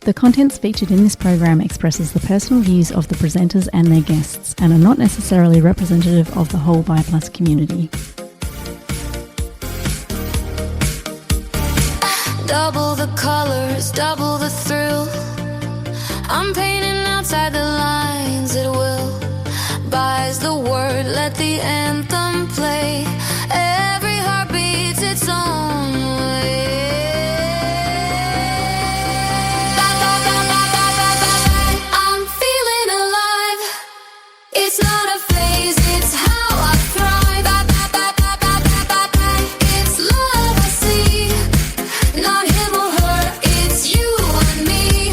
The contents featured in this program expresses the personal views of the presenters and their guests and are not necessarily representative of the whole BiPlus community. Double the colors, double the thrill. I'm painting outside the lines at will. Buys the word, let the anthem play. Every heart beats its own way. I'm feeling alive. It's not a phase, it's how I thrive. It's love I see, not him or her, it's you and me.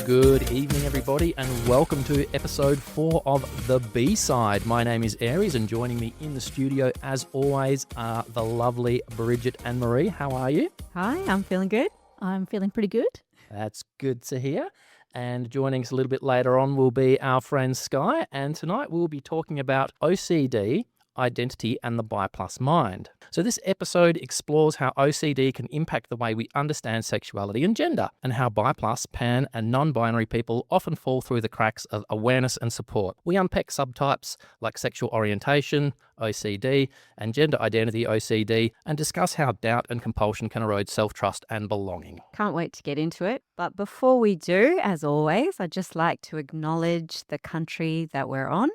Good evening, everybody, and welcome to episode 4 of The B-Side. My name is Aries, and joining me in the studio, as always, are the lovely Bridget and Marie. How are you? Hi, I'm feeling good. I'm feeling pretty good. That's good to hear. And joining us a little bit later on will be our friend Sky, and tonight we'll be talking about OCD, identity, and the BiPlus mind. So this episode explores how OCD can impact the way we understand sexuality and gender, and how BiPlus, pan, and non-binary people often fall through the cracks of awareness and support. We unpack subtypes like sexual orientation, OCD, and gender identity OCD, and discuss how doubt and compulsion can erode self-trust and belonging. Can't wait to get into it. But before we do, as always, I'd just like to acknowledge the country that we're on,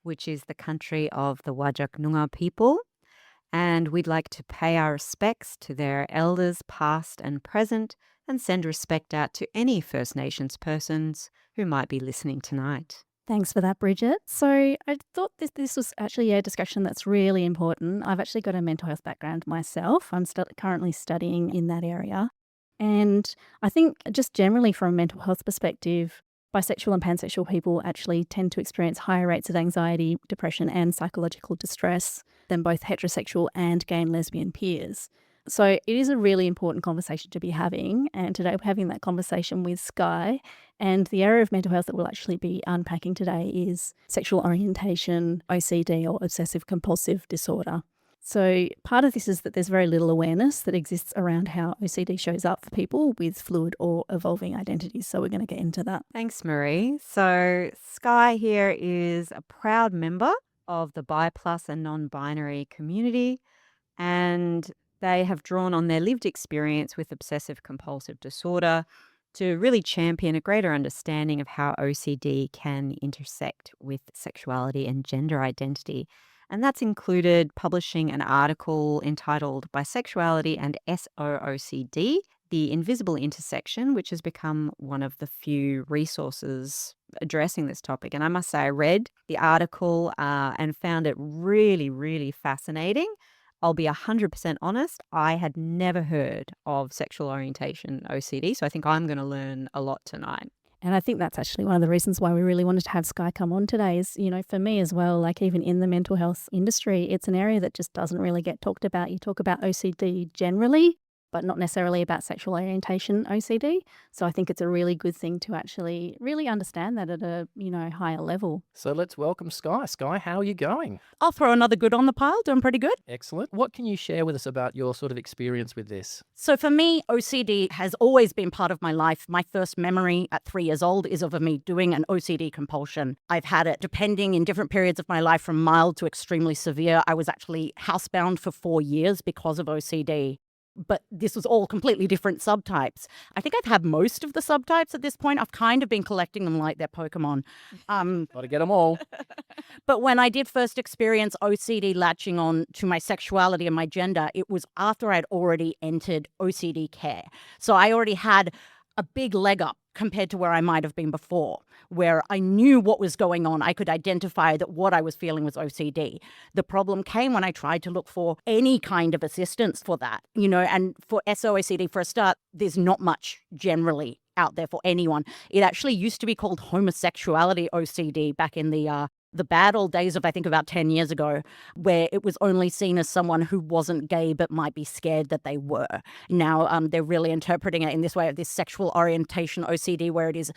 which is the country of the Whadjuk Noongar people. And we'd like to pay our respects to their elders past and present, and send respect out to any First Nations persons who might be listening tonight. Thanks for that, Bridget. So I thought this was actually a discussion that's really important. I've actually got a mental health background myself. I'm currently studying in that area. And I think just generally from a mental health perspective, bisexual and pansexual people actually tend to experience higher rates of anxiety, depression, and psychological distress than both heterosexual and gay and lesbian peers. So it is a really important conversation to be having. And today we're having that conversation with Sky. And the area of mental health that we'll actually be unpacking today is sexual orientation, OCD, or Obsessive Compulsive Disorder. So part of this is that there's very little awareness that exists around how OCD shows up for people with fluid or evolving identities. So we're going to get into that. Thanks, Marie. So Sky here is a proud member of the BiPlus and non-binary community, and they have drawn on their lived experience with obsessive compulsive disorder to really champion a greater understanding of how OCD can intersect with sexuality and gender identity. And that's included publishing an article entitled Bisexuality and SO-OCD, The Invisible Intersection, which has become one of the few resources addressing this topic. And I must say, I read the article and found it really, really fascinating. I'll be 100% honest, I had never heard of sexual orientation OCD, so I think I'm going to learn a lot tonight. And I think that's actually one of the reasons why we really wanted to have Sky come on today is, for me as well, like even in the mental health industry, it's an area that just doesn't really get talked about. You talk about OCD generally, but not necessarily about sexual orientation OCD. So I think it's a really good thing to actually really understand that at a, higher level. So let's welcome Sky. Sky, how are you going? I'll throw another good on the pile, doing pretty good. Excellent. What can you share with us about your sort of experience with this? So for me, OCD has always been part of my life. My first memory at 3 years old is of me doing an OCD compulsion. I've had it depending in different periods of my life from mild to extremely severe. I was actually housebound for 4 years because of OCD. But this was all completely different subtypes. I think I've had most of the subtypes at this point. I've kind of been collecting them like they're Pokemon. Got to get them all. But when I did first experience OCD latching on to my sexuality and my gender, it was after I'd already entered OCD care. So I already had a big leg up compared to where I might have been before, where I knew what was going on. I could identify that what I was feeling was OCD. The problem came when I tried to look for any kind of assistance for that, and for SO-OCD, for a start, there's not much generally out there for anyone. It actually used to be called homosexuality OCD back in the bad old days of, I think, about 10 years ago, where it was only seen as someone who wasn't gay but might be scared that they were. Now they're really interpreting it in this way of this sexual orientation OCD, where it is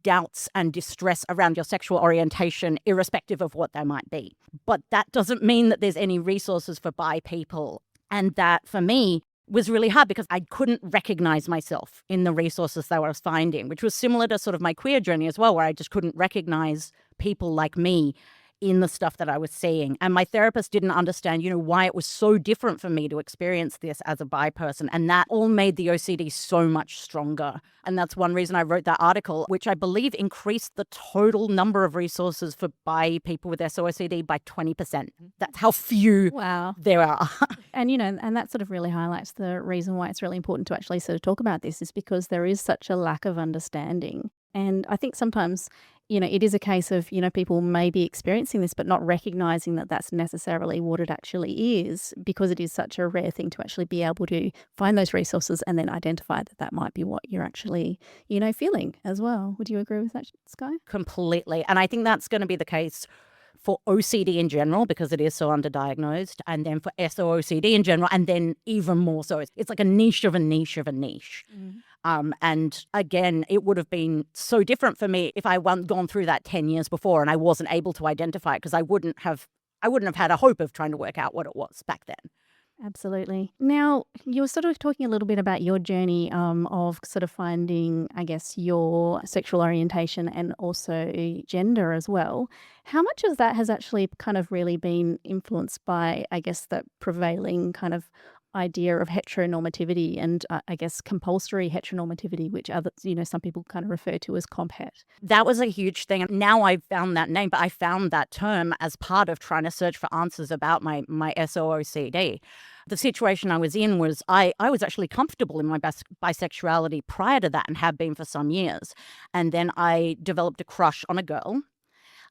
doubts and distress around your sexual orientation, irrespective of what they might be. But that doesn't mean that there's any resources for bi people. And that, for me, was really hard because I couldn't recognize myself in the resources that I was finding, which was similar to sort of my queer journey as well, where I just couldn't recognize people like me in the stuff that I was seeing. And my therapist didn't understand, why it was so different for me to experience this as a bi person. And that all made the OCD so much stronger. And that's one reason I wrote that article, which I believe increased the total number of resources for bi people with SO-OCD by 20%. That's how few Wow. there are. And, and that sort of really highlights the reason why it's really important to actually sort of talk about this is because there is such a lack of understanding. And I think sometimes, it is a case of, people may be experiencing this, but not recognizing that that's necessarily what it actually is, because it is such a rare thing to actually be able to find those resources and then identify that that might be what you're actually, feeling as well. Would you agree with that, Sky? Completely. And I think that's going to be the case for OCD in general, because it is so underdiagnosed, and then for SO-OCD in general, and then even more so. It's like a niche of a niche of a niche. And again, it would have been so different for me if I hadn't gone through that 10 years before and I wasn't able to identify it, because I wouldn't have had a hope of trying to work out what it was back then. Absolutely. Now, you were sort of talking a little bit about your journey of sort of finding, I guess, your sexual orientation and also gender as well. How much of that has actually kind of really been influenced by, I guess, the prevailing kind of idea of heteronormativity and I guess compulsory heteronormativity, which others, some people kind of refer to as comphet? That was a huge thing. Now I've found that name, but I found that term as part of trying to search for answers about my SO-OCD. The situation I was in was I was actually comfortable in my bisexuality prior to that and have been for some years. And then I developed a crush on a girl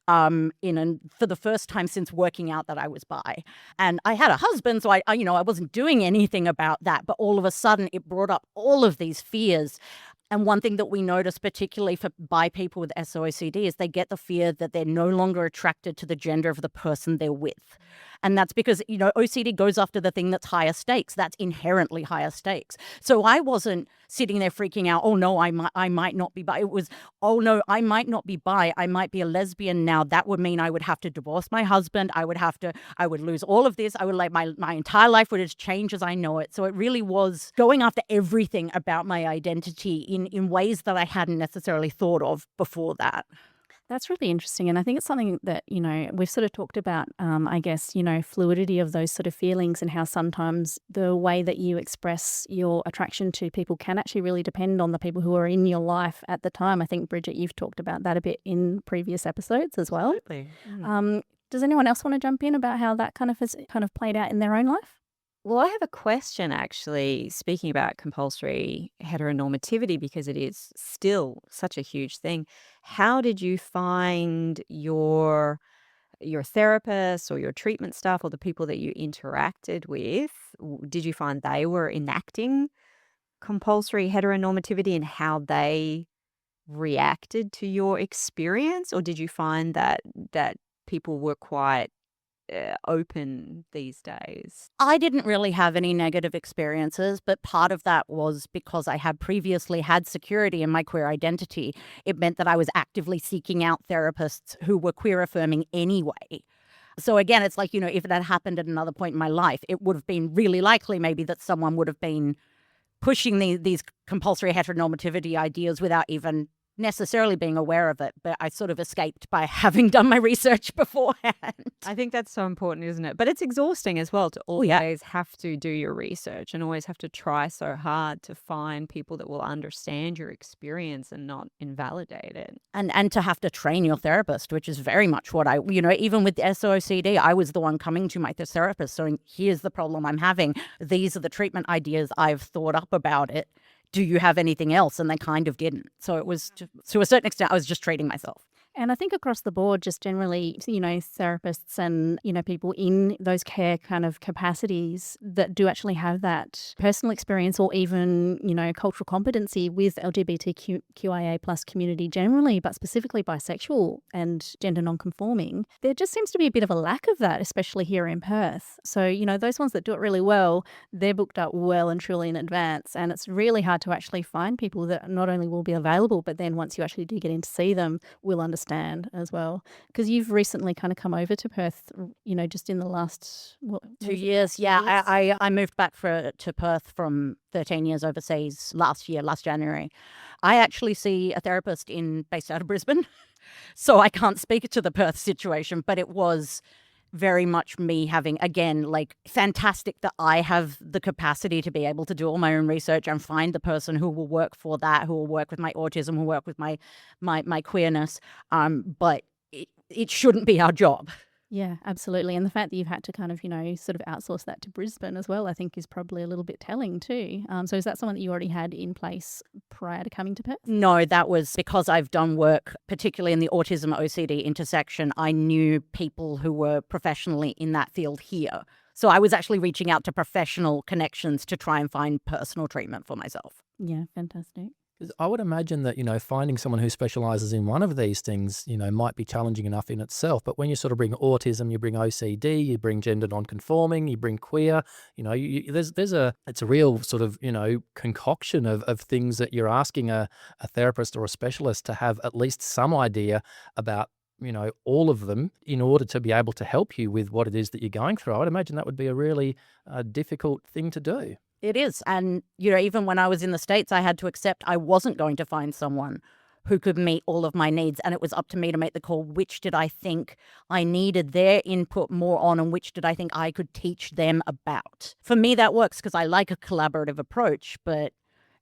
for the first time since working out that I was bi. And I had a husband, so I wasn't doing anything about that. But all of a sudden, it brought up all of these fears. And one thing that we notice, particularly for bi people with SO-OCD, is they get the fear that they're no longer attracted to the gender of the person they're with. And that's because, OCD goes after the thing that's higher stakes. That's inherently higher stakes. So I wasn't sitting there freaking out, oh, no, I might not be bi. It was, oh, no, I might not be bi. I might be a lesbian now. That would mean I would have to divorce my husband. I would lose all of this. I would my entire life would just change as I know it. So it really was going after everything about my identity in ways that I hadn't necessarily thought of before that. That's really interesting. And I think it's something that, we've sort of talked about, I guess, fluidity of those sort of feelings and how sometimes the way that you express your attraction to people can actually really depend on the people who are in your life at the time. I think, Bridget, you've talked about that a bit in previous episodes as well. Absolutely. Does anyone else want to jump in about how that kind of has kind of played out in their own life? Well, I have a question actually, speaking about compulsory heteronormativity, because it is still such a huge thing. How did you find your therapist or your treatment staff or the people that you interacted with? Did you find they were enacting compulsory heteronormativity and how they reacted to your experience? Or did you find that people were quite open these days? I didn't really have any negative experiences, but part of that was because I had previously had security in my queer identity. It meant that I was actively seeking out therapists who were queer affirming anyway. So again, it's like, if that happened at another point in my life, it would have been really likely maybe that someone would have been pushing these compulsory heteronormativity ideas without even necessarily being aware of it, but I sort of escaped by having done my research beforehand. I think that's so important, isn't it? But it's exhausting as well to always have to do your research and always have to try so hard to find people that will understand your experience and not invalidate it. And to have to train your therapist, which is very much what I, even with SO-OCD, I was the one coming to my therapist saying, here's the problem I'm having. These are the treatment ideas I've thought up about it. Do you have anything else? And they kind of didn't. So it was, to a certain extent, I was just treating myself. And I think across the board, just generally, therapists and, people in those care kind of capacities that do actually have that personal experience or even, cultural competency with LGBTQIA plus community generally, but specifically bisexual and gender non-conforming, there just seems to be a bit of a lack of that, especially here in Perth. So, those ones that do it really well, they're booked up well and truly in advance. And it's really hard to actually find people that not only will be available, but then once you actually do get in to see them, will understand understand as well. Because you've recently kind of come over to Perth, just in the last 2 years. Yeah, I moved back to Perth from 13 years overseas last January. I actually see a therapist based out of Brisbane, so I can't speak to the Perth situation, but it was very much me having, again, like, fantastic that I have the capacity to be able to do all my own research and find the person who will work for that, who will work with my autism, who will work with my queerness. But it shouldn't be our job. Yeah, absolutely. And the fact that you've had to kind of, sort of outsource that to Brisbane as well, I think is probably a little bit telling too. So is that someone that you already had in place prior to coming to Perth? No, that was because I've done work, particularly in the autism OCD intersection. I knew people who were professionally in that field here. So I was actually reaching out to professional connections to try and find personal treatment for myself. Yeah, fantastic. 'Cause I would imagine that, finding someone who specializes in one of these things, might be challenging enough in itself. But when you sort of bring autism, you bring OCD, you bring gender nonconforming, you bring queer, it's a real sort of, concoction of things that you're asking a therapist or a specialist to have at least some idea about, all of them in order to be able to help you with what it is that you're going through. I would imagine that would be a really difficult thing to do. It is. And, even when I was in the States, I had to accept I wasn't going to find someone who could meet all of my needs. And it was up to me to make the call. Which did I think I needed their input more on, and which did I think I could teach them about? For me, that works because I like a collaborative approach. But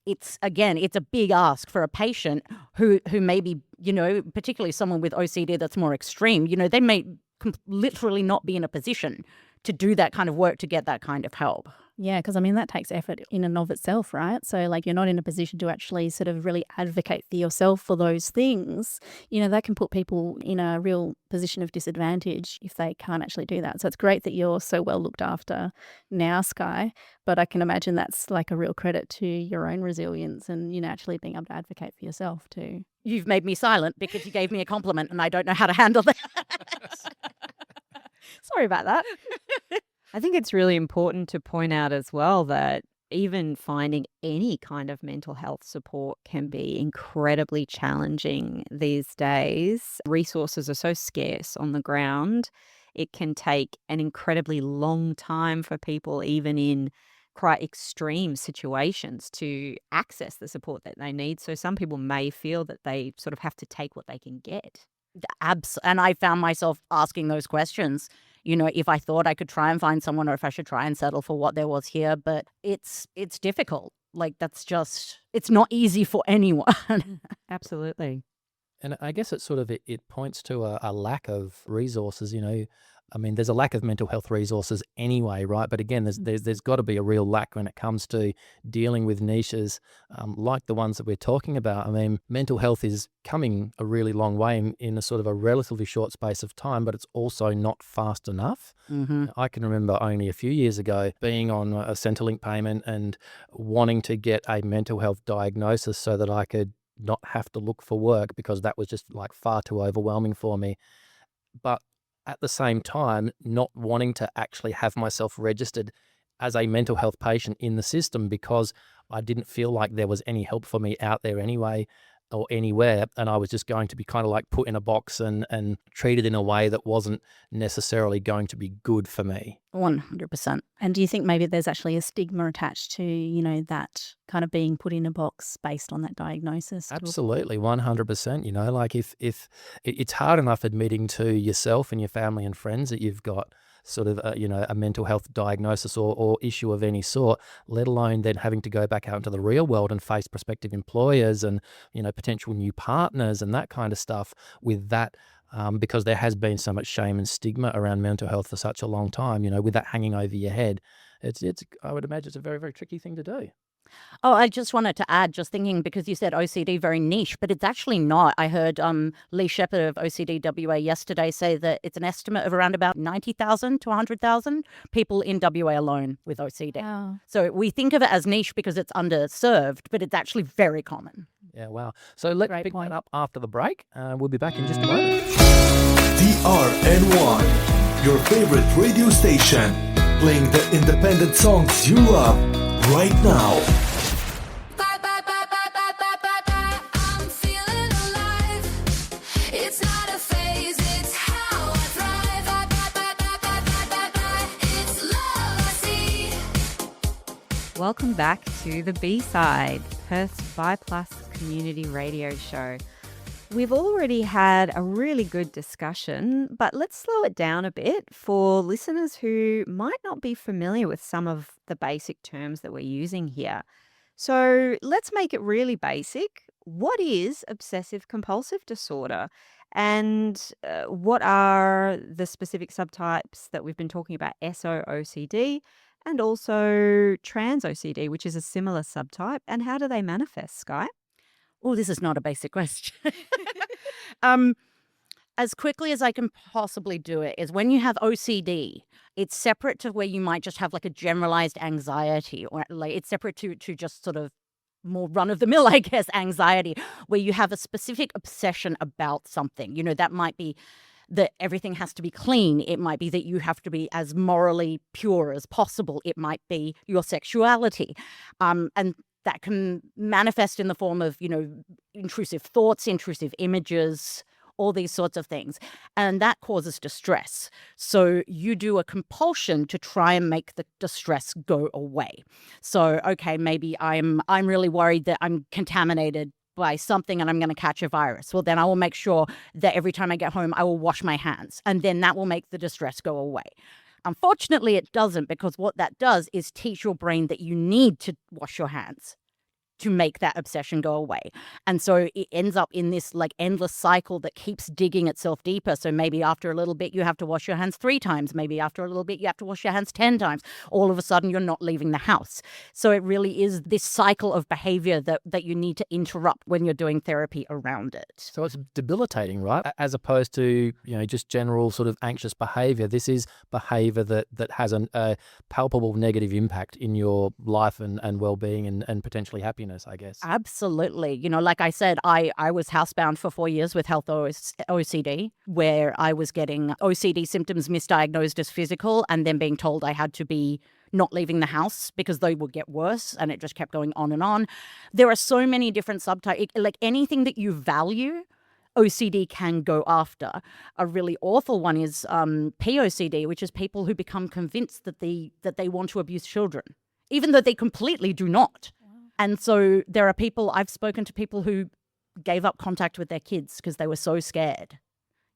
it's a big ask for a patient who may be, particularly someone with OCD that's more extreme. They may literally not be in a position to do that kind of work, to get that kind of help. Yeah, because that takes effort in and of itself, right? So like, you're not in a position to actually sort of really advocate for yourself for those things. That can put people in a real position of disadvantage if they can't actually do that. So it's great that you're so well looked after now, Sky, but I can imagine that's like a real credit to your own resilience and, actually being able to advocate for yourself too. You've made me silent because you gave me a compliment and I don't know how to handle that. Sorry about that. I think it's really important to point out as well that even finding any kind of mental health support can be incredibly challenging these days. Resources are so scarce on the ground. It can take an incredibly long time for people, even in quite extreme situations, to access the support that they need. So some people may feel that they sort of have to take what they can get. And I found myself asking those questions, if I thought I could try and find someone, or if I should try and settle for what there was here. But it's difficult. Like, it's not easy for anyone. Absolutely. And I guess it points to a lack of resources, there's a lack of mental health resources anyway, right? But again, there's got to be a real lack when it comes to dealing with niches like the ones that we're talking about. Mental health is coming a really long way in a sort of a relatively short space of time, but it's also not fast enough. Mm-hmm. I can remember only a few years ago being on a Centrelink payment and wanting to get a mental health diagnosis so that I could not have to look for work, because that was just like far too overwhelming for me. But at the same time, not wanting to actually have myself registered as a mental health patient in the system, because I didn't feel like there was any help for me out there anyway, or anywhere, and I was just going to be kind of like put in a box and treated in a way that wasn't necessarily going to be good for me. 100%. And do you think maybe there's actually a stigma attached to, that kind of being put in a box based on that diagnosis? Absolutely, 100%. Like if it's hard enough admitting to yourself and your family and friends that you've got sort of a mental health diagnosis or issue of any sort, let alone then having to go back out into the real world and face prospective employers and potential new partners and that kind of stuff with that, because there has been so much shame and stigma around mental health for such a long time, with that hanging over your head. It's I would imagine it's a very, very tricky thing to do. Oh, I just wanted to add, just thinking, because you said OCD very niche, but it's actually not. I heard Lee Shepherd of OCD WA yesterday say that it's an estimate of around about 90,000 to 100,000 people in WA alone with OCD. Wow. So we think of it as niche because it's underserved, but it's actually very common. Yeah, wow. So let's Great pick point. that up after the break. We'll be back in just a moment. TRN1, your favorite radio station, playing the independent songs you love right now. I'm feeling alive. It's not Welcome back to the B-Side, Perth's Bi Plus community radio show. We've already had a really good discussion, but let's slow it down a bit for listeners who might not be familiar with some of the basic terms that we're using here. So let's make it really basic. What is obsessive compulsive disorder? And what are the specific subtypes that we've been talking about? SO-OCD and also trans OCD, which is a similar subtype. And how do they manifest, Sky? Oh, this is not a basic question. As quickly as I can possibly do it is when you have OCD, it's separate to where you might just have like a generalized anxiety, or like it's separate to just sort of more run of the mill, I guess, anxiety, where you have a specific obsession about something. That might be that everything has to be clean. It might be that you have to be as morally pure as possible. It might be your sexuality. And that can manifest in the form of, intrusive thoughts, intrusive images, all these sorts of things. And that causes distress. So you do a compulsion to try and make the distress go away. So, okay, maybe I'm really worried that I'm contaminated by something and I'm going to catch a virus. Well, then I will make sure that every time I get home, I will wash my hands. And then that will make the distress go away. Unfortunately, it doesn't, because what that does is teach your brain that you need to wash your hands to make that obsession go away. And so it ends up in this like endless cycle that keeps digging itself deeper. So maybe after a little bit, you have to wash your hands 3 times. Maybe after a little bit, you have to wash your hands 10 times. All of a sudden, you're not leaving the house. So it really is this cycle of behavior that you need to interrupt when you're doing therapy around it. So it's debilitating, right? As opposed to, just general sort of anxious behavior. This is behavior that has a palpable negative impact in your life and well-being and potentially happiness, I guess. Absolutely. Like I said, I was housebound for 4 years with health OCD, where I was getting OCD symptoms misdiagnosed as physical and then being told I had to be not leaving the house because they would get worse, and it just kept going on and on. There are so many different subtypes. Like anything that you value, OCD can go after. A really awful one is POCD, which is people who become convinced that they want to abuse children, even though they completely do not. And so there are people, I've spoken to people who gave up contact with their kids because they were so scared.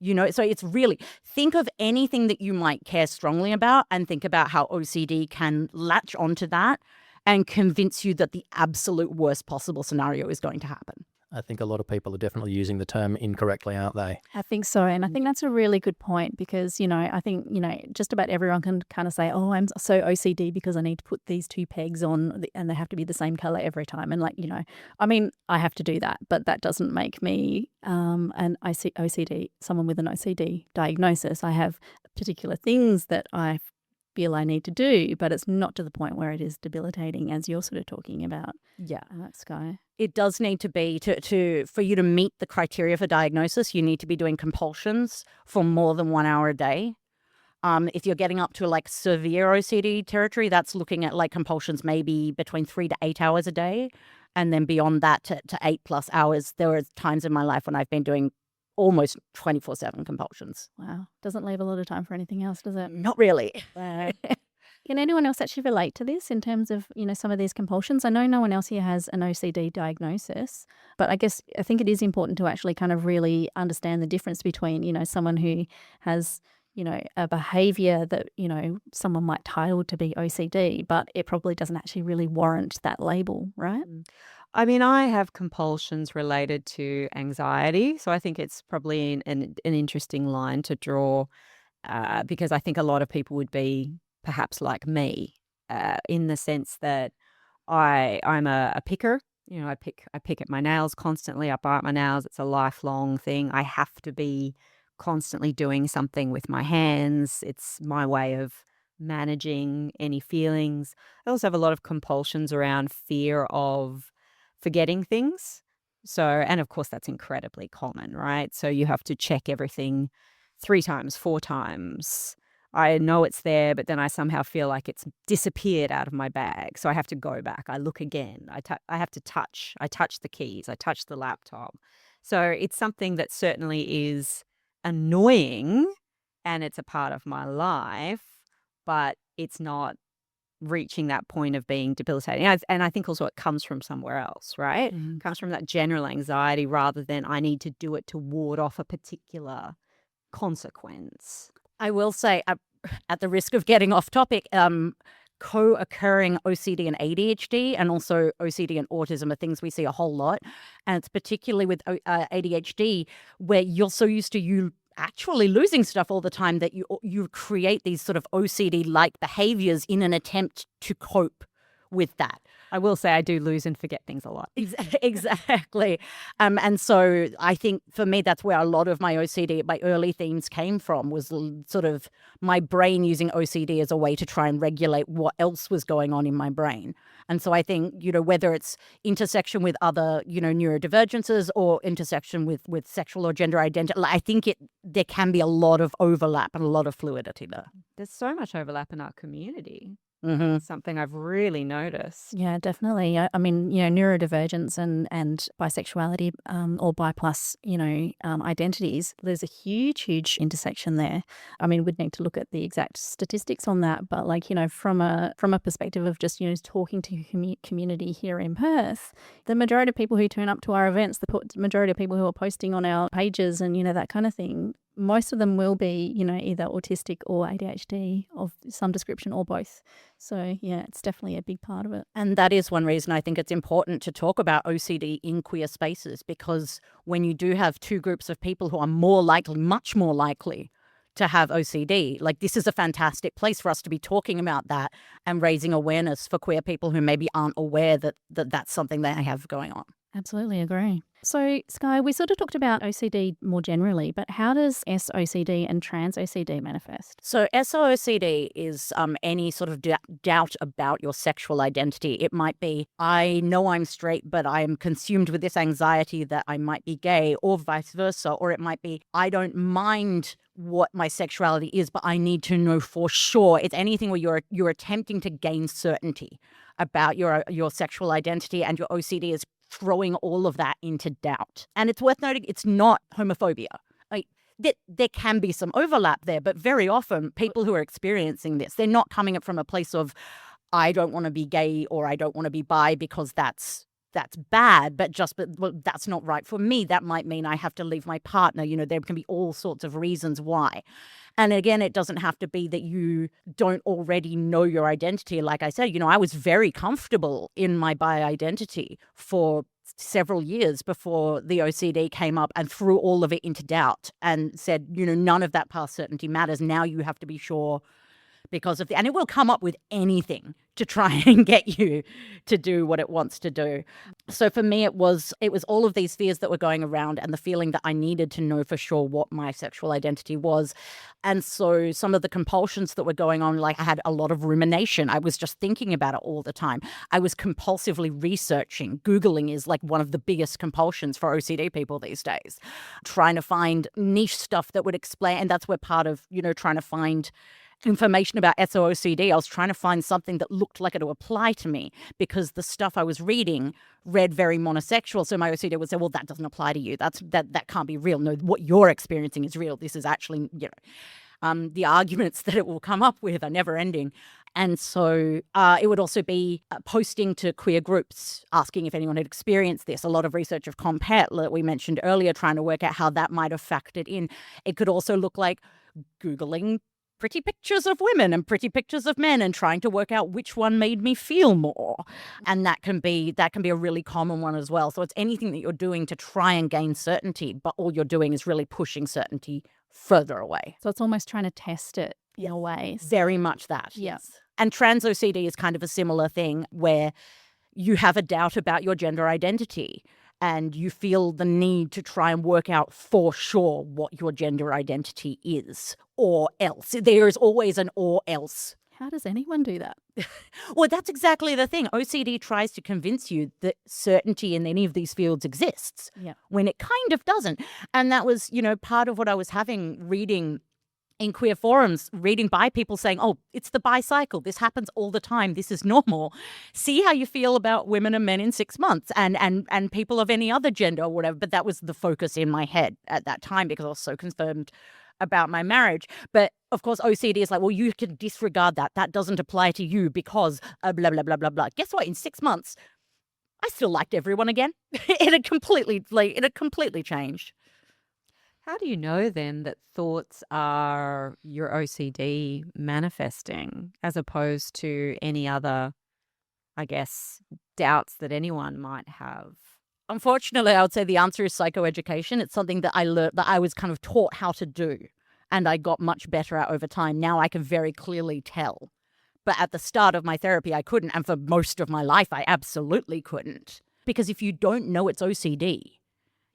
So it's really, think of anything that you might care strongly about and think about how OCD can latch onto that and convince you that the absolute worst possible scenario is going to happen. I think a lot of people are definitely using the term incorrectly, aren't they? I think so. And I think that's a really good point because, I think, just about everyone can kind of say, oh, I'm so OCD because I need to put these 2 pegs on and they have to be the same color every time. And I have to do that, but that doesn't make me an OCD, someone with an OCD diagnosis. I have particular things that I feel I need to do, but it's not to the point where it is debilitating, as you're sort of talking about. Yeah, Sky. It does need to be for you to meet the criteria for diagnosis. You need to be doing compulsions for more than 1 hour a day. If you're getting up to like severe OCD territory, that's looking at like compulsions maybe between 3 to 8 hours a day, and then beyond that to 8+ hours. There are times in my life when I've been doing almost 24/7 compulsions. Wow. Doesn't leave a lot of time for anything else, does it? Not really. Can anyone else actually relate to this in terms of, some of these compulsions? I know no one else here has an OCD diagnosis, but I think it is important to actually kind of really understand the difference between, someone who has, a behavior that, someone might title to be OCD, but it probably doesn't actually really warrant that label, right? I mean, I have compulsions related to anxiety. So I think it's probably an interesting line to draw because I think a lot of people would be perhaps like me in the sense that I'm a picker. I pick at my nails constantly. I bite my nails. It's a lifelong thing. I have to be constantly doing something with my hands. It's my way of managing any feelings. I also have a lot of compulsions around fear of forgetting things. So, and of course, that's incredibly common, right? So you have to check everything 3 times, 4 times. I know it's there, but then I somehow feel like it's disappeared out of my bag. So I have to go back. I look again. I have to touch. I touch the keys. I touch the laptop. So it's something that certainly is annoying and it's a part of my life, but it's not reaching that point of being debilitating. And I think also it comes from somewhere else, right? It comes from that general anxiety rather than I need to do it to ward off a particular consequence. I will say, at the risk of getting off topic, co-occurring OCD and ADHD and also OCD and autism are things we see a whole lot. And it's particularly with ADHD where you're so used to you actually losing stuff all the time that you create these sort of OCD-like behaviors in an attempt to cope with that. I will say I do lose and forget things a lot. Exactly. And so I think for me, that's where a lot of my OCD, my early themes came from, was sort of my brain using OCD as a way to try and regulate what else was going on in my brain. And so I think, whether it's intersection with other, neurodivergences or intersection with sexual or gender identity, I think there can be a lot of overlap and a lot of fluidity there. There's so much overlap in our community. Mm-hmm. Something I've really noticed. Yeah, definitely. I mean, neurodivergence and bisexuality or bi plus, identities, there's a huge intersection there. I mean, we'd need to look at the exact statistics on that, but from a perspective of just, talking to community here in Perth, the majority of people who turn up to our events, the majority of people who are posting on our pages and, that kind of thing, most of them will be, either autistic or ADHD of some description or both. So, yeah, it's definitely a big part of it. And that is one reason I think it's important to talk about OCD in queer spaces, because when you do have two groups of people who are much more likely to have OCD, this is a fantastic place for us to be talking about that and raising awareness for queer people who maybe aren't aware that that's something they have going on. Absolutely agree. So, Sky, we sort of talked about OCD more generally, but how does SOCD and trans OCD manifest? So SO-OCD is any sort of doubt about your sexual identity. It might be, I know I'm straight, but I am consumed with this anxiety that I might be gay, or vice versa. Or it might be, I don't mind what my sexuality is, but I need to know for sure. It's anything where you're attempting to gain certainty about your sexual identity, and your OCD is throwing all of that into doubt. And it's worth noting, it's not homophobia. There can be some overlap there, but very often people who are experiencing this, they're not coming up from a place of, I don't want to be gay or I don't want to be bi because that's bad, but that's not right for me. That might mean I have to leave my partner. There can be all sorts of reasons why. And again, it doesn't have to be that you don't already know your identity. Like I said, I was very comfortable in my bi identity for several years before the OCD came up and threw all of it into doubt and said, none of that past certainty matters. Now you have to be sure because of and it will come up with anything to try and get you to do what it wants to do. So for me, it was all of these fears that were going around and the feeling that I needed to know for sure what my sexual identity was. And so some of the compulsions that were going on, I had a lot of rumination. I was just thinking about it all the time. I was compulsively researching. Googling is one of the biggest compulsions for OCD people these days. Trying to find niche stuff that would explain, and that's where part of, trying to find information about SO-OCD, I was trying to find something that looked like it would apply to me, because the stuff I was reading read very monosexual. So my OCD would say, well, that doesn't apply to you. That can't be real. No, what you're experiencing is real. This is actually, the arguments that it will come up with are never ending. And so it would also be posting to queer groups, asking if anyone had experienced this. A lot of research of compet that we mentioned earlier, trying to work out how that might have factored in. It could also look like Googling pretty pictures of women and pretty pictures of men and trying to work out which one made me feel more. And that can be a really common one as well. So it's anything that you're doing to try and gain certainty, but all you're doing is really pushing certainty further away. So it's almost trying to test it in a way. Very much that. Yes. And trans OCD is kind of a similar thing, where you have a doubt about your gender identity and you feel the need to try and work out for sure what your gender identity is, or else. There is always an or else. How does anyone do that? Well, that's exactly the thing. OCD tries to convince you that certainty in any of these fields exists, when it kind of doesn't. And that was, part of what I was having reading in queer forums, reading by people saying, oh, it's the bi cycle. This happens all the time. This is normal. See how you feel about women and men in 6 months and people of any other gender or whatever. But that was the focus in my head at that time, because I was so concerned about my marriage. But of course, OCD is like, well, you can disregard that. That doesn't apply to you because blah, blah, blah, blah, blah. Guess what? In 6 months, I still liked everyone again. It had completely changed. How do you know then that thoughts are your OCD manifesting as opposed to any other, I guess, doubts that anyone might have? Unfortunately, I would say the answer is psychoeducation. It's something that I learned, that I was kind of taught how to do, and I got much better at over time. Now I can very clearly tell. But at the start of my therapy, I couldn't. And for most of my life, I absolutely couldn't. Because if you don't know it's OCD,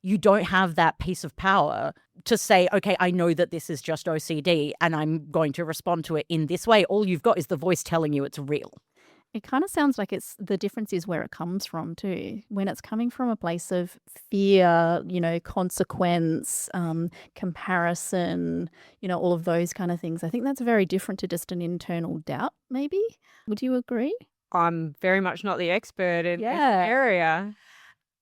you don't have that piece of power to say, okay, I know that this is just OCD and I'm going to respond to it in this way. All you've got is the voice telling you it's real. It kind of sounds like it's the difference is where it comes from too. When it's coming from a place of fear, consequence, comparison, all of those kind of things. I think that's very different to just an internal doubt, maybe. Would you agree? I'm very much not the expert in this Yeah. area.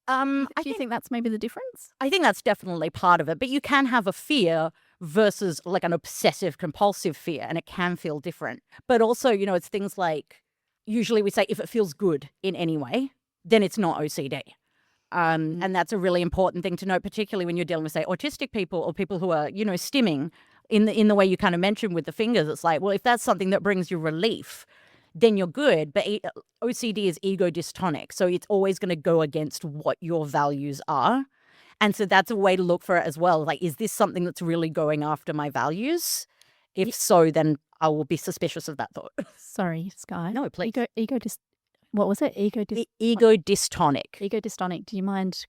Do you think that's maybe the difference? I think that's definitely part of it. But you can have a fear versus like an obsessive compulsive fear, and it can feel different. But also, it's things like, usually we say if it feels good in any way, then it's not OCD. And that's a really important thing to note, particularly when you're dealing with, say, autistic people or people who are, stimming in the way you kind of mentioned with the fingers. It's like, well, if that's something that brings you relief, then you're good. But OCD is ego dystonic. So it's always going to go against what your values are. And so that's a way to look for it as well. Like, is this something that's really going after my values? If so, then I will be suspicious of that thought. Sorry, Sky. No, please. What was it? Ego Ego-dystonic. dystonic. Do you mind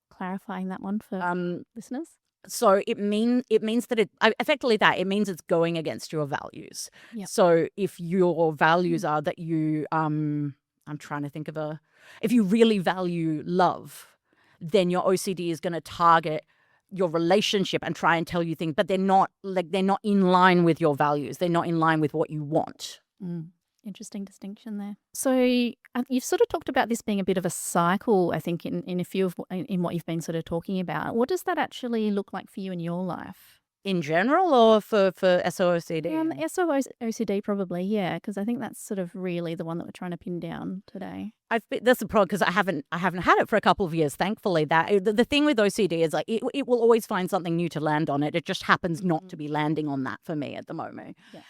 clarifying that one for listeners? So it means that it means it's going against your values. Yep. So if your values are that you I'm trying to think of if you really value love, then your OCD is going to target your relationship and try and tell you things, but they're not in line with your values. They're not in line with what you want. Interesting distinction there. So you've sort of talked about this being a bit of a cycle, I think, in a few of in what you've been sort of talking about. What does that actually look like for you in your life? In general, or for SO-OCD? SO-OCD probably, yeah, because I think that's sort of really the one that we're trying to pin down today. That's the problem, because I haven't had it for a couple of years, thankfully. That the thing with OCD is like it will always find something new to land on it. It just happens not to be landing on that for me at the moment. Yeah.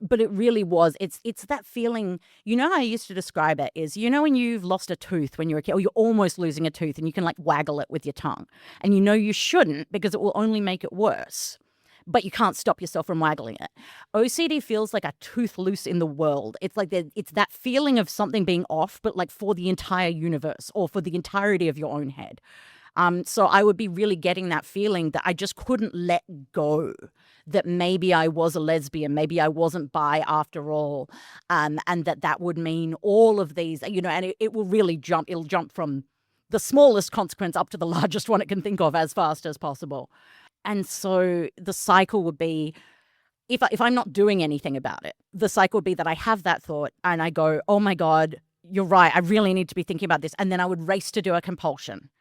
But it really was. It's that feeling. How I used to describe it is, when you've lost a tooth when you're a kid, or you're almost losing a tooth, and you can like waggle it with your tongue, and you shouldn't because it will only make it worse. But you can't stop yourself from waggling it. OCD feels like a tooth loose in the world. It's like it's that feeling of something being off, but like for the entire universe or for the entirety of your own head. So I would be really getting that feeling that I just couldn't let go, that maybe I was a lesbian, maybe I wasn't bi after all, and that would mean all of these, and it will really jump. It'll jump from the smallest consequence up to the largest one it can think of as fast as possible. And so the cycle would be, if I'm not doing anything about it, the cycle would be that I have that thought and I go, oh my God, you're right, I really need to be thinking about this. And then I would race to do a compulsion,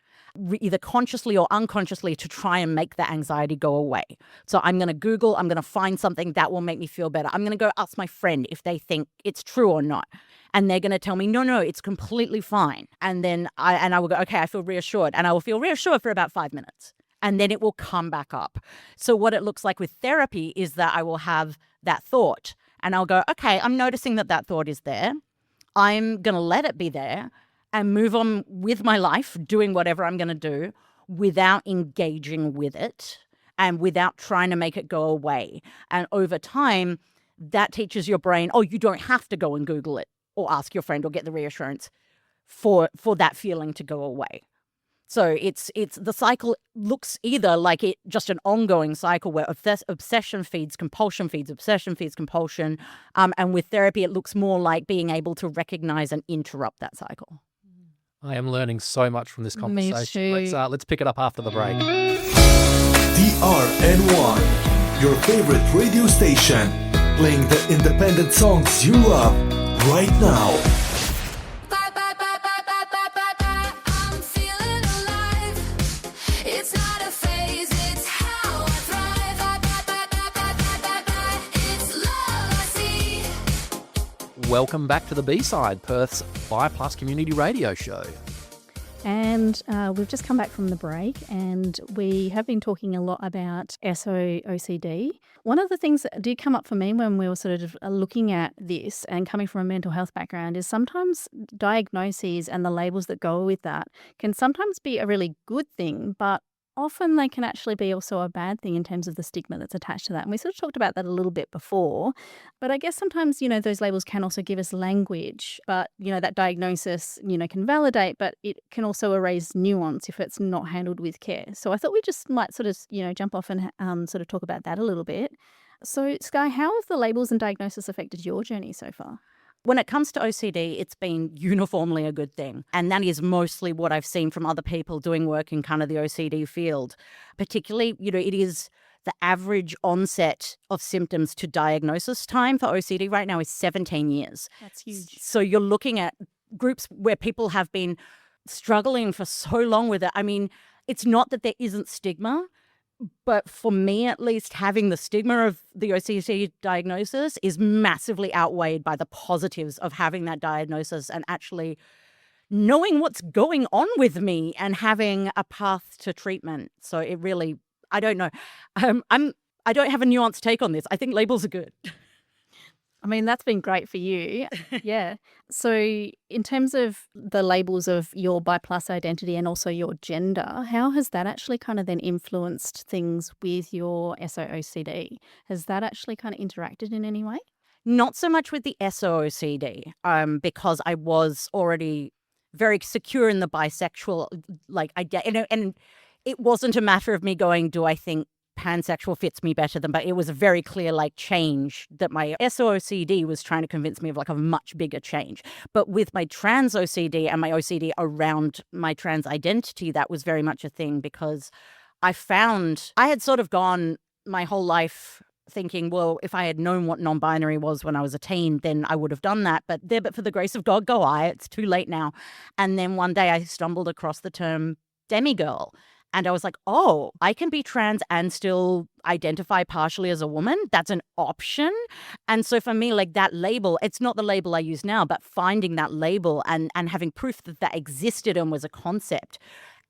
either consciously or unconsciously, to try and make that anxiety go away. So I'm going to Google, I'm going to find something that will make me feel better. I'm going to go ask my friend if they think it's true or not. And they're going to tell me, no, it's completely fine. And then I will go, okay, I feel reassured. And I will feel reassured for about 5 minutes. And then it will come back up. So what it looks like with therapy is that I will have that thought and I'll go, okay, I'm noticing that thought is there. I'm going to let it be there and move on with my life, doing whatever I'm going to do without engaging with it and without trying to make it go away. And over time, that teaches your brain, oh, you don't have to go and Google it or ask your friend or get the reassurance for that feeling to go away. So it's the cycle looks either like it just an ongoing cycle where obsession feeds compulsion feeds obsession feeds compulsion, and with therapy it looks more like being able to recognize and interrupt that cycle. I am learning so much from this Me conversation. too. Let's pick it up after the break. DRN1, your favorite radio station, playing the independent songs you love right now. I'm feeling alive. It's not a phase, it's how I thrive. Welcome back to the B-Side, Perth's Bi Plus community radio show. And we've just come back from the break, and we have been talking a lot about SO-OCD. One of the things that did come up for me when we were sort of looking at this and coming from a mental health background is sometimes diagnoses and the labels that go with that can sometimes be a really good thing, but often they can actually be also a bad thing in terms of the stigma that's attached to that. And we sort of talked about that a little bit before. But I guess sometimes, those labels can also give us language, but, that diagnosis, can validate, but it can also erase nuance if it's not handled with care. So I thought we just might sort of, jump off and sort of talk about that a little bit. So, Sky, how have the labels and diagnosis affected your journey so far? When it comes to OCD, it's been uniformly a good thing. And that is mostly what I've seen from other people doing work in kind of the OCD field. Particularly, it is the average onset of symptoms to diagnosis time for OCD right now is 17 years. That's huge. So you're looking at groups where people have been struggling for so long with it. I mean, it's not that there isn't stigma, but for me, at least, having the stigma of the OCD diagnosis is massively outweighed by the positives of having that diagnosis and actually knowing what's going on with me and having a path to treatment. So it really, I don't know. I don't have a nuanced take on this. I think labels are good. I mean, that's been great for you. Yeah. So in terms of the labels of your bi plus identity and also your gender, how has that actually kind of then influenced things with your SO-OCD? Has that actually kind of interacted in any way? Not so much with the SO-OCD, because I was already very secure in the bisexual, and it wasn't a matter of me going, do I think pansexual fits me better than, but it was a very clear change that my SO-OCD was trying to convince me of a much bigger change. But with my trans OCD and my OCD around my trans identity, that was very much a thing because I found I had sort of gone my whole life thinking, well, if I had known what non-binary was when I was a teen, then I would have done that. But for the grace of God, go I. It's too late now. And then one day I stumbled across the term demigirl. And I was like, oh, I can be trans and still identify partially as a woman. That's an option. And so for me, that label, it's not the label I use now, but finding that label and having proof that that existed and was a concept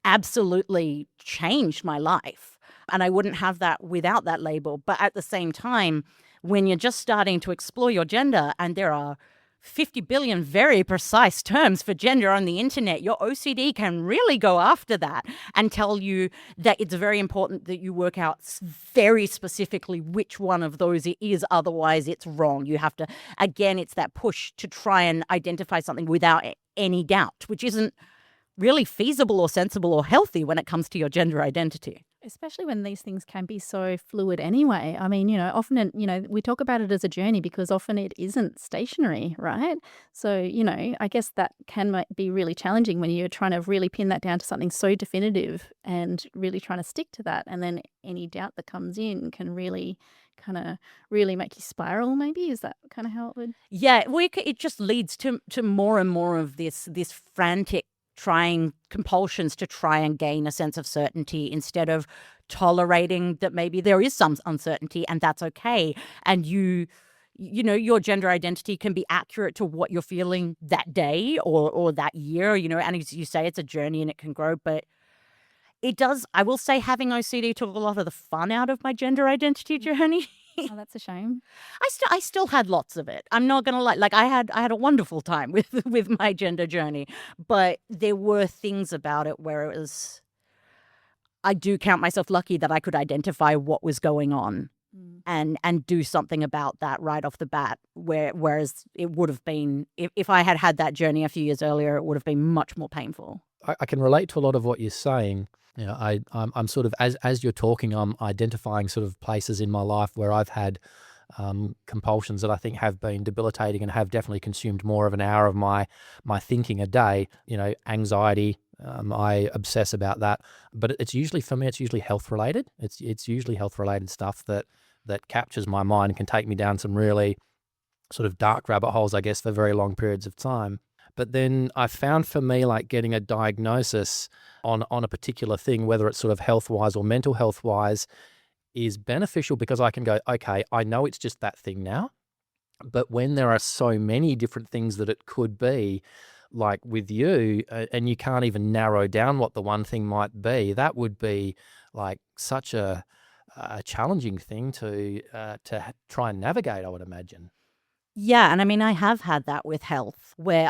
absolutely changed my life. And I wouldn't have that without that label. But at the same time, when you're just starting to explore your gender and there are 50 billion very precise terms for gender on the internet, your OCD can really go after that and tell you that it's very important that you work out very specifically which one of those it is. Otherwise, it's wrong. You have to, again, it's that push to try and identify something without any doubt, which isn't really feasible or sensible or healthy when it comes to your gender identity. Especially when these things can be so fluid anyway. I mean, often, we talk about it as a journey because often it isn't stationary, right? So, I guess that can be really challenging when you're trying to really pin that down to something so definitive and really trying to stick to that. And then any doubt that comes in can really really make you spiral, maybe? Is that kind of how it would? Yeah, it just leads to more and more of this frantic trying compulsions to try and gain a sense of certainty instead of tolerating that maybe there is some uncertainty and that's okay. And your gender identity can be accurate to what you're feeling that day or that year, and as you say, it's a journey and it can grow, but it does. I will say having OCD took a lot of the fun out of my gender identity journey. Oh, that's a shame. I still had lots of it. I'm not gonna lie. I had a wonderful time with my gender journey, but there were things about it where it was. I do count myself lucky that I could identify what was going on, and do something about that right off the bat. Whereas it would have been if I had had that journey a few years earlier, it would have been much more painful. I can relate to a lot of what you're saying. I'm sort of, as you're talking, I'm identifying sort of places in my life where I've had compulsions that I think have been debilitating and have definitely consumed more of an hour of my thinking a day. Anxiety. I obsess about that, but it's usually, for me, it's usually health related. It's usually health related stuff that captures my mind and can take me down some really sort of dark rabbit holes, I guess, for very long periods of time. But then I found for me, getting a diagnosis on a particular thing, whether it's sort of health-wise or mental health-wise, is beneficial because I can go, okay, I know it's just that thing now. But when there are so many different things that it could be, like with you, and you can't even narrow down what the one thing might be, that would be like such a challenging thing to try and navigate, I would imagine. Yeah, and I mean, I have had that with health where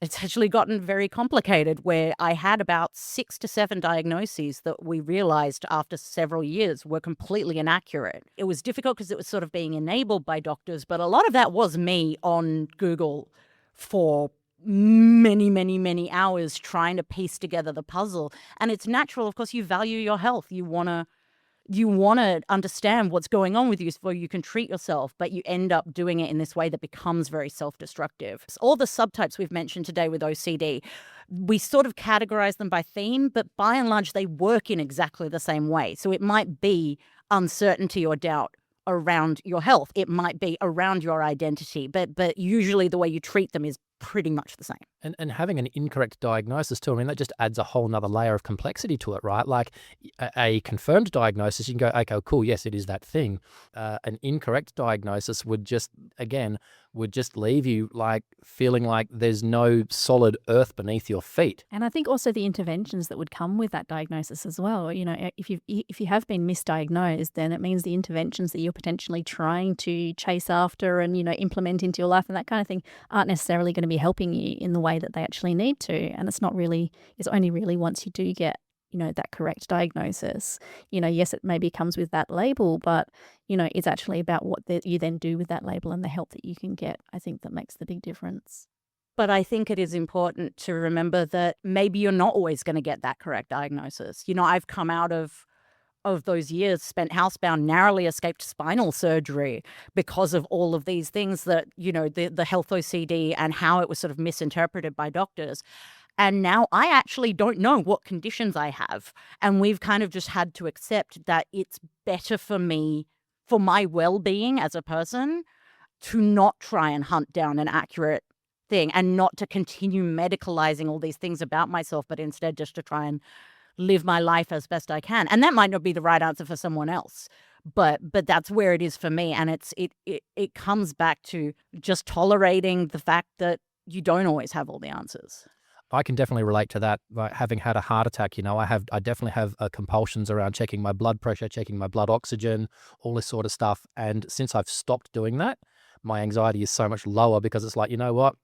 it's actually gotten very complicated where I had about 6 to 7 diagnoses that we realized after several years were completely inaccurate. It was difficult because it was sort of being enabled by doctors, but a lot of that was me on Google for many, many, many hours trying to piece together the puzzle. And it's natural, of course, you value your health. You want to understand what's going on with you so you can treat yourself, but you end up doing it in this way that becomes very self-destructive. So all the subtypes we've mentioned today with OCD, we sort of categorize them by theme, but by and large, they work in exactly the same way. So it might be uncertainty or doubt around your health. It might be around your identity, but usually the way you treat them is pretty much the same. And having an incorrect diagnosis too, I mean, that just adds a whole nother layer of complexity to it, right? Like a confirmed diagnosis, you can go, okay, cool, yes, it is that thing. An incorrect diagnosis would just leave you like feeling like there's no solid earth beneath your feet. And I think also the interventions that would come with that diagnosis as well. If you have been misdiagnosed, then it means the interventions that you're potentially trying to chase after and, implement into your life and that kind of thing aren't necessarily going to be helping you in the way that they actually need to. And it's only really once you do get, that correct diagnosis, yes, it maybe comes with that label, but, it's actually about what you then do with that label and the help that you can get. I think that makes the big difference. But I think it is important to remember that maybe you're not always going to get that correct diagnosis. I've come out of those years spent housebound, narrowly escaped spinal surgery because of all of these things that, the health OCD and how it was sort of misinterpreted by doctors. And now I actually don't know what conditions I have. And we've kind of just had to accept that it's better for me, for my well-being as a person, to not try and hunt down an accurate thing and not to continue medicalizing all these things about myself, but instead just to try and live my life as best I can. And that might not be the right answer for someone else, but that's where it is for me. And it comes back to just tolerating the fact that you don't always have all the answers. I can definitely relate to that. Like having had a heart attack, I definitely have compulsions around checking my blood pressure, checking my blood oxygen, all this sort of stuff. And since I've stopped doing that, my anxiety is so much lower because it's like, you know what?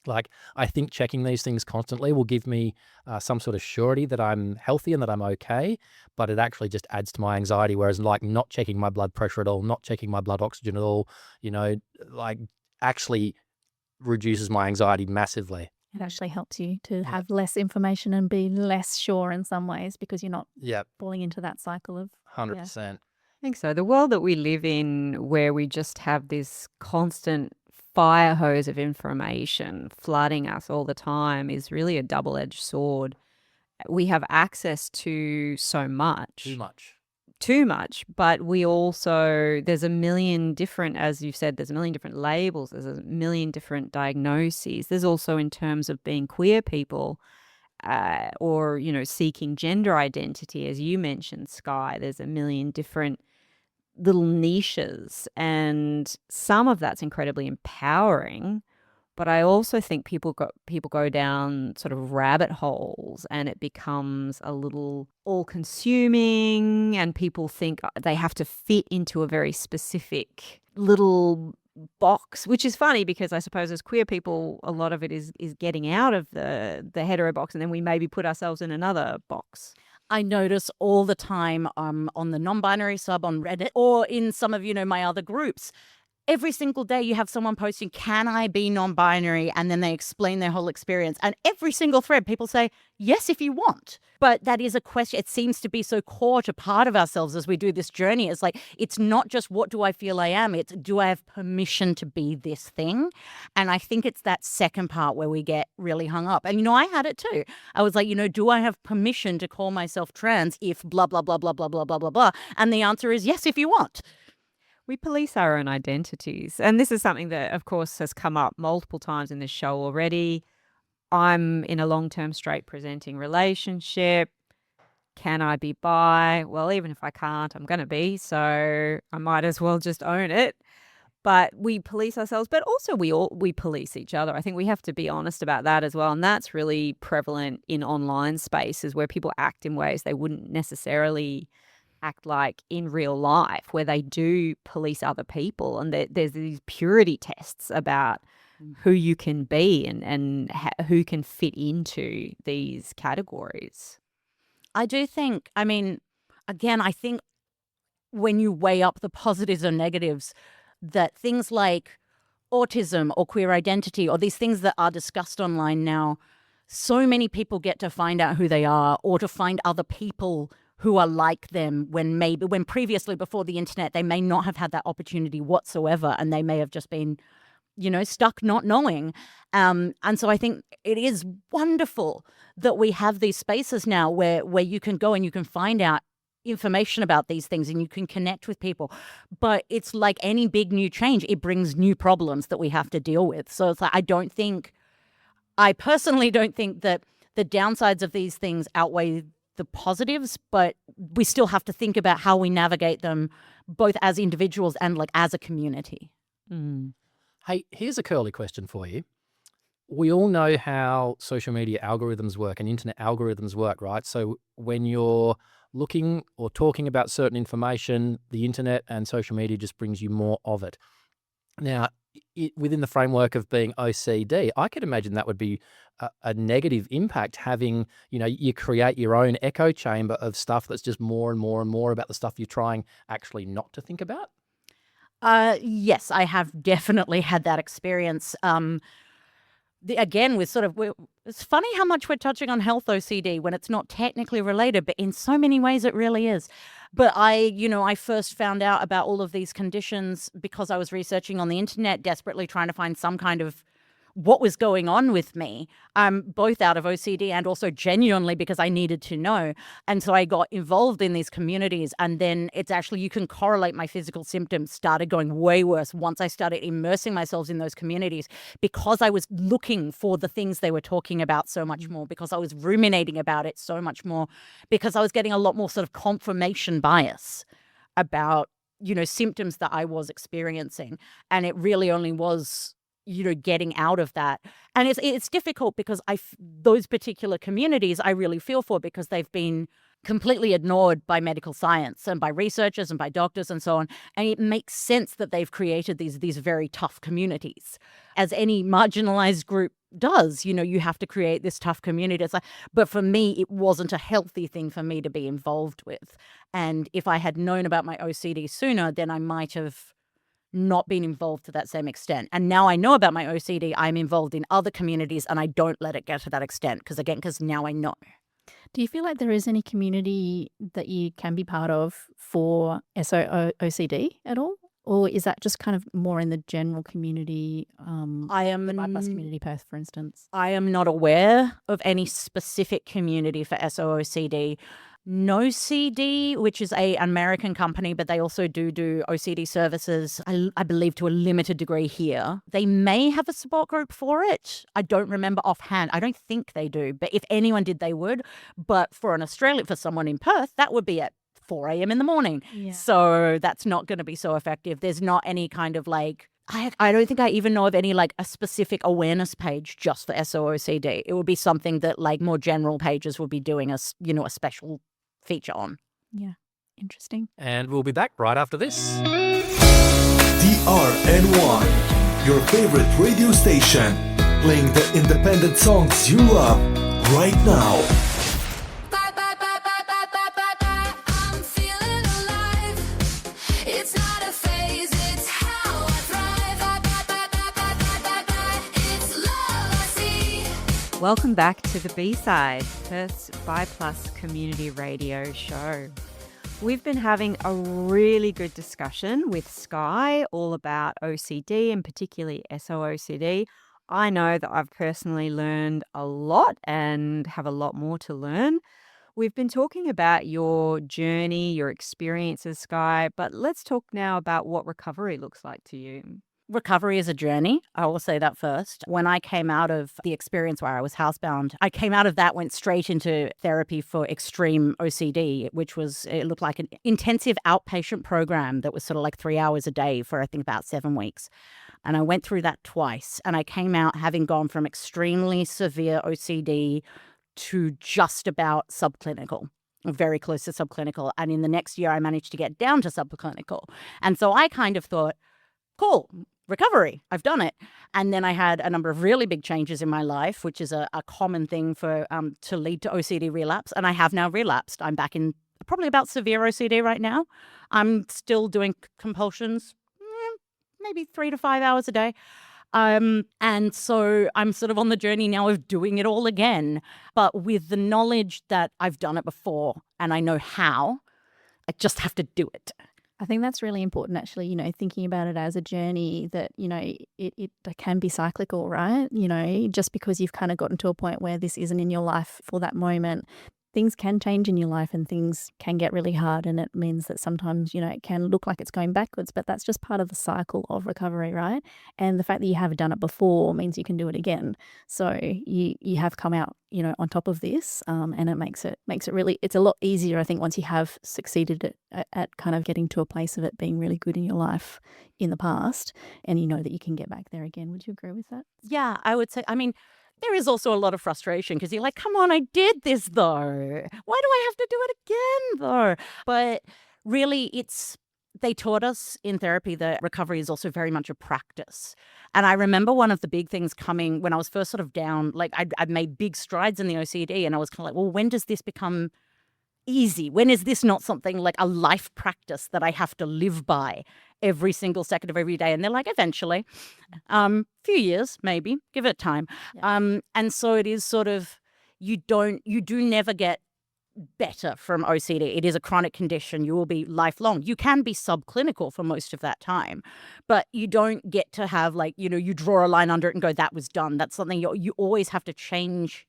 Like, I think checking these things constantly will give me some sort of surety that I'm healthy and that I'm okay, but it actually just adds to my anxiety. Whereas like not checking my blood pressure at all, not checking my blood oxygen at all, like actually reduces my anxiety massively. It actually helps you to have less information and be less sure in some ways because you're not falling into that cycle of 100%. Yeah. I think so. The world that we live in, where we just have this constant fire hose of information flooding us all the time, is really a double-edged sword. We have access to so much. Too much, but we also, there's a million different, as you've said, there's a million different labels, there's a million different diagnoses. There's also in terms of being queer people or, seeking gender identity, as you mentioned, Sky, there's a million different little niches, and some of that's incredibly empowering. But I also think people go down sort of rabbit holes and it becomes a little all-consuming, and people think they have to fit into a very specific little box, which is funny because I suppose as queer people, a lot of it is getting out of the hetero box, and then we maybe put ourselves in another box. I notice all the time on the non-binary sub on Reddit or in some of, my other groups. Every single day you have someone posting, can I be non-binary? And then they explain their whole experience. And every single thread, people say, yes, if you want. But that is a question. It seems to be so core to part of ourselves as we do this journey. It's like, it's not just what do I feel I am? It's do I have permission to be this thing? And I think it's that second part where we get really hung up. And, I had it too. I was like, do I have permission to call myself trans if blah, blah, blah, blah, blah, blah, blah, blah, blah? And the answer is yes, if you want. We police our own identities. And this is something that, of course, has come up multiple times in this show already. I'm in a long-term straight presenting relationship. Can I be bi? Well, even if I can't, I'm going to be. So I might as well just own it. But we police ourselves, but also we police each other. I think we have to be honest about that as well. And that's really prevalent in online spaces where people act in ways they wouldn't necessarily act like in real life, where they do police other people. And there's these purity tests about who you can be and who can fit into these categories. I do think, I mean, again, I think when you weigh up the positives and negatives, that things like autism or queer identity or these things that are discussed online now, so many people get to find out who they are or to find other people who are like them when previously before the internet, they may not have had that opportunity whatsoever. And they may have just been, stuck not knowing. And so I think it is wonderful that we have these spaces now where you can go and you can find out information about these things and you can connect with people. But it's like any big new change, it brings new problems that we have to deal with. So it's like, I personally don't think that the downsides of these things outweigh the positives, but we still have to think about how we navigate them both as individuals and like as a community. Hey, here's a curly question for you. We all know how social media algorithms work and internet algorithms work, right? So when you're looking or talking about certain information, the internet and social media just brings you more of it. Now, within the framework of being OCD, I could imagine that would be a negative impact having, you create your own echo chamber of stuff that's just more and more and more about the stuff you're trying actually not to think about. Yes, I have definitely had that experience. Again, it's funny how much we're touching on health OCD when it's not technically related, but in so many ways it really is. But I first found out about all of these conditions because I was researching on the internet, desperately trying to find some kind of what was going on with me, both out of OCD and also genuinely because I needed to know. And so I got involved in these communities, and then it's actually, you can correlate my physical symptoms started going way worse once I started immersing myself in those communities because I was looking for the things they were talking about so much more, because I was ruminating about it so much more, because I was getting a lot more sort of confirmation bias about, symptoms that I was experiencing. And it really only was getting out of that. And it's difficult because those particular communities I really feel for, because they've been completely ignored by medical science and by researchers and by doctors and so on. And it makes sense that they've created these very tough communities, as any marginalized group does. You have to create this tough community. But for me, it wasn't a healthy thing for me to be involved with. And if I had known about my OCD sooner, then I might have not been involved to that same extent. And now I know about my OCD, I'm involved in other communities and I don't let it get to that extent because now I know. Do you feel like there is any community that you can be part of for SO-OCD at all? Or is that just kind of more in the general community, the bypass community, Perth, for instance? I am not aware of any specific community for SO-OCD. NoCD, which is an American company, but they also do OCD services, I believe, to a limited degree here. They may have a support group for it. I don't remember offhand. I don't think they do, but if anyone did, they would. But for someone in Perth, that would be at 4 a.m. in the morning. Yeah. So that's not going to be so effective. There's not any kind of I don't think I even know of any a specific awareness page just for SO-OCD. It would be something that more general pages would be doing a special feature on. Yeah, interesting. And we'll be back right after this. DRN1, your favorite radio station, playing the independent songs you love right now. I'm feeling alive. It's not a phase, it's how I thrive. It's love I see. Welcome back to the B-side, Perth's BiPlus community radio show. We've been having a really good discussion with Sky all about OCD and particularly SO-OCD. I know that I've personally learned a lot and have a lot more to learn. We've been talking about your journey, your experiences, Sky, but let's talk now about what recovery looks like to you. recovery is a journey. I will say that first. When I came out of the experience where I was housebound, I came out of that, went straight into therapy for extreme OCD, which was, it looked like an intensive outpatient program that was sort of like 3 hours a day for, I think, about 7 weeks. And I went through that twice. And I came out having gone from extremely severe OCD to just about subclinical, very close to subclinical. And in the next year, I managed to get down to subclinical. And so I kind of thought, cool, recovery, I've done it. And then I had a number of really big changes in my life, which is a common thing for to lead to OCD relapse. And I have now relapsed. I'm back in probably about severe OCD right now. I'm still doing compulsions, maybe 3 to 5 hours a day. And so I'm sort of on the journey now of doing it all again, but with the knowledge that I've done it before and I know how. I just have to do it. I think that's really important, actually, thinking about it as a journey that, it can be cyclical, right? Just because you've kind of gotten to a point where this isn't in your life for that moment, things can change in your life and things can get really hard. And it means that sometimes, it can look like it's going backwards, but that's just part of the cycle of recovery, right? And the fact that you have done it before means you can do it again. So you have come out, on top of this, and it makes it really, it's a lot easier, I think, once you have succeeded at kind of getting to a place of it being really good in your life in the past, and you know that you can get back there again. Would you agree with that? Yeah, I would say, there is also a lot of frustration because you're like, come on, I did this though. Why do I have to do it again though? But really, they taught us in therapy that recovery is also very much a practice. And I remember one of the big things coming when I was first sort of down, like I'd made big strides in the OCD and I was kind of like, well, when does this become easy? When is this not something like a life practice that I have to live by every single second of every day? And they're like, eventually, few years, maybe, give it time. Yeah. And so it is sort of, you do never get better from OCD. It is a chronic condition. You will be lifelong. You can be subclinical for most of that time, but you don't get to have like, you draw a line under it and go, that was done. That's something you always have to change,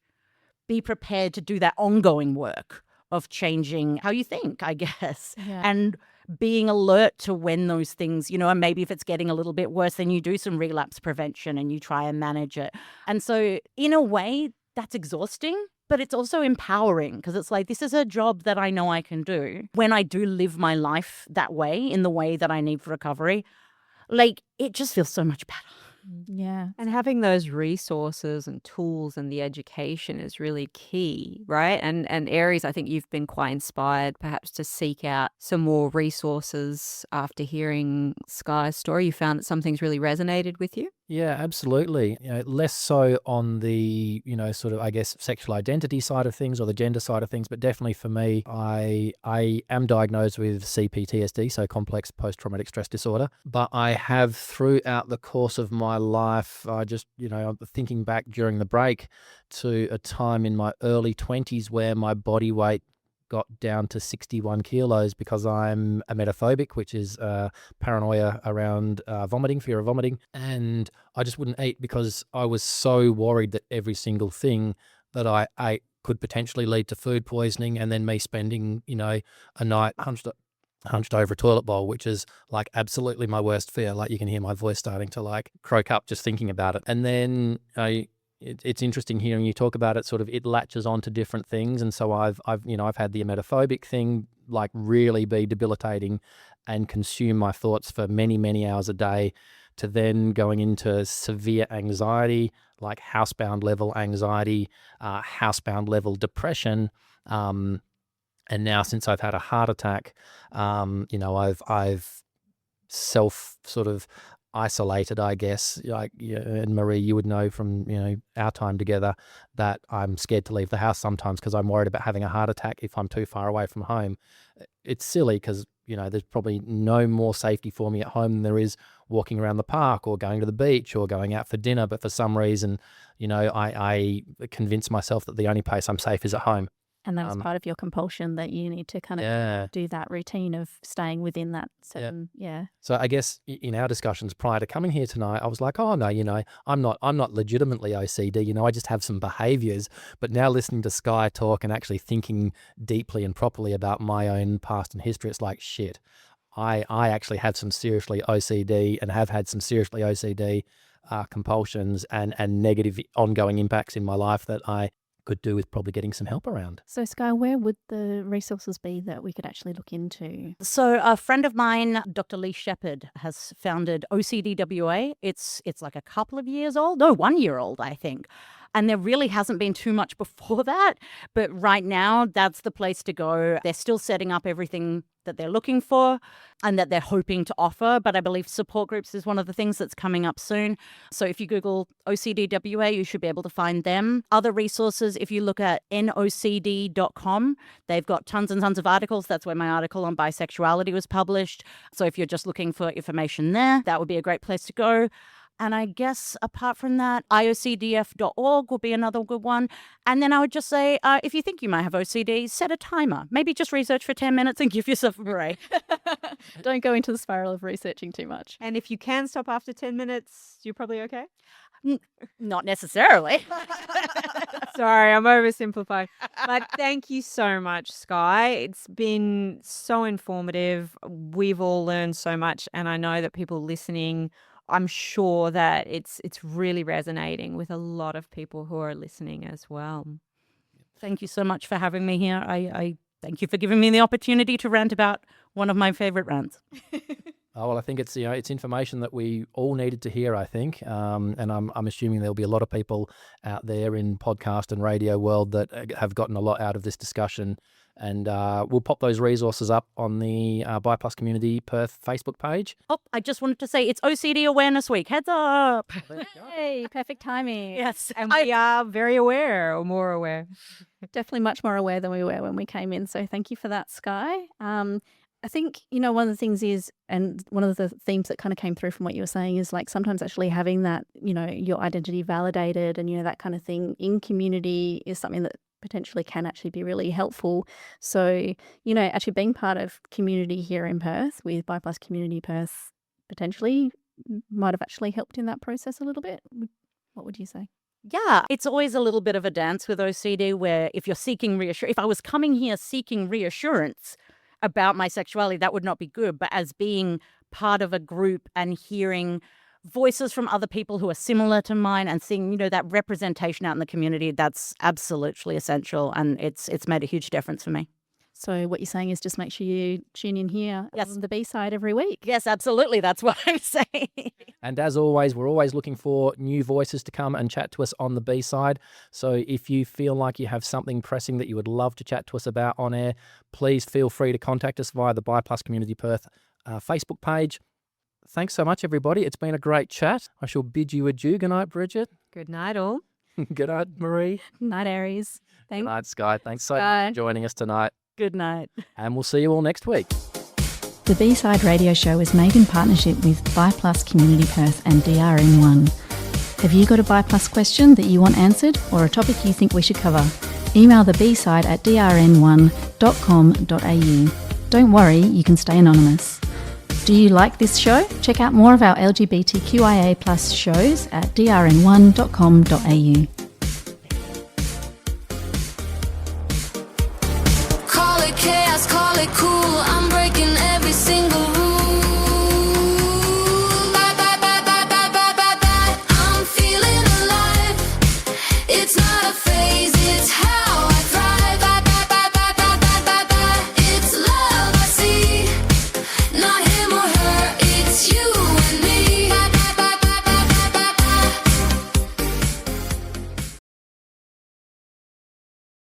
be prepared to do that ongoing work of changing how you think, I guess. Yeah. And being alert to when those things, and maybe if it's getting a little bit worse, then you do some relapse prevention and you try and manage it. And so in a way, that's exhausting, but it's also empowering because it's like, this is a job that I know I can do. When I do live my life that way, in the way that I need for recovery, like it just feels so much better. Yeah. And having those resources and tools and the education is really key, right? And Aries, I think you've been quite inspired perhaps to seek out some more resources after hearing Sky's story. You found that some things really resonated with you? Yeah, absolutely. Less so on the, sort of, I guess, sexual identity side of things or the gender side of things, but definitely for me, I am diagnosed with CPTSD, so complex post-traumatic stress disorder. But I have throughout the course of my life, I just, I'm thinking back during the break to a time in my early 20s where my body weight got down to 61 kilos because I'm emetophobic, which is paranoia around vomiting, fear of vomiting. And I just wouldn't eat because I was so worried that every single thing that I ate could potentially lead to food poisoning and then me spending, a night hunched over a toilet bowl, which is like absolutely my worst fear. Like you can hear my voice starting to like croak up just thinking about it. And then it's interesting hearing you talk about it. Sort of, it latches onto different things, and so I've had the emetophobic thing like really be debilitating and consume my thoughts for many, many hours a day, to then going into severe anxiety, like housebound level anxiety, housebound level depression, and now since I've had a heart attack, I've self sort of isolated, I guess. Like, and Marie, you would know from our time together that I'm scared to leave the house sometimes because I'm worried about having a heart attack if I'm too far away from home. It's silly because there's probably no more safety for me at home than there is walking around the park or going to the beach or going out for dinner. But for some reason, I convince myself that the only place I'm safe is at home. And that was part of your compulsion, that you need to kind of do that routine of staying within that certain, So I guess in our discussions prior to coming here tonight, I was like, oh no, I'm not legitimately OCD, I just have some behaviors. But now listening to Sky talk and actually thinking deeply and properly about my own past and history, it's like, shit, I actually have some seriously OCD and have had some seriously OCD compulsions and negative ongoing impacts in my life that I could do with probably getting some help around. So, Sky, where would the resources be that we could actually look into? So a friend of mine, Dr. Lee Shepherd, has founded OCDWA. It's like a couple of years old. No, 1 year old, I think. And there really hasn't been too much before that. But right now, that's the place to go. They're still setting up everything that they're looking for and that they're hoping to offer. But I believe support groups is one of the things that's coming up soon. So if you Google OCDWA, you should be able to find them. Other resources, if you look at nocd.com, they've got tons and tons of articles. That's where my article on bisexuality was published. So if you're just looking for information there, that would be a great place to go. And I guess apart from that, iocdf.org will be another good one. And then I would just say, if you think you might have OCD, set a timer. Maybe just research for 10 minutes and give yourself a break. Don't go into the spiral of researching too much. And if you can stop after 10 minutes, you're probably okay? Not necessarily. Sorry, I'm oversimplifying. But thank you so much, Sky. It's been so informative. We've all learned so much. And I know that people listening, I'm sure that it's really resonating with a lot of people who are listening as well. Thank you so much for having me here. I thank you for giving me the opportunity to rant about one of my favorite rants. Oh, well, I think it's it's information that we all needed to hear, I think, and I'm assuming there'll be a lot of people out there in podcast and radio world that have gotten a lot out of this discussion. And we'll pop those resources up on the Bi Plus Community Perth Facebook page. Oh, I just wanted to say it's OCD Awareness Week. Heads up. Hey, perfect timing. Yes. And we are very aware, or more aware. Definitely much more aware than we were when we came in. So thank you for that, Sky. I think, one of the things is, and one of the themes that kind of came through from what you were saying is like sometimes actually having that, your identity validated and, that kind of thing in community is something that potentially can actually be really helpful. So, actually being part of community here in Perth with Bi Plus Community Perth potentially might have actually helped in that process a little bit. What would you say? Yeah, it's always a little bit of a dance with OCD where if you're seeking reassurance, if I was coming here seeking reassurance about my sexuality, that would not be good. But as being part of a group and hearing voices from other people who are similar to mine and seeing, that representation out in the community, that's absolutely essential. And it's made a huge difference for me. So what you're saying is just make sure you tune in here Yes. on the B-side every week. Yes, absolutely. That's what I'm saying. And as always, we're always looking for new voices to come and chat to us on the B-side. So if you feel like you have something pressing that you would love to chat to us about on air, please feel free to contact us via the Bi Plus Community Perth Facebook page. Thanks so much, everybody. It's been a great chat. I shall bid you adieu. Good night, Bridget. Good night, all. Good night, Marie. Night, Aries. Good Thanks. night, Sky. Thanks so Bye. much for joining us tonight. Good night. And we'll see you all next week. The B-Side radio show is made in partnership with Bi Plus Community Perth and DRN1. Have you got a Bi Plus question that you want answered or a topic you think we should cover? Email the B-Side at drn1.com.au. Don't worry, you can stay anonymous. Do you like this show? Check out more of our LGBTQIA+ shows at drn1.com.au. Call it chaos, call it cool.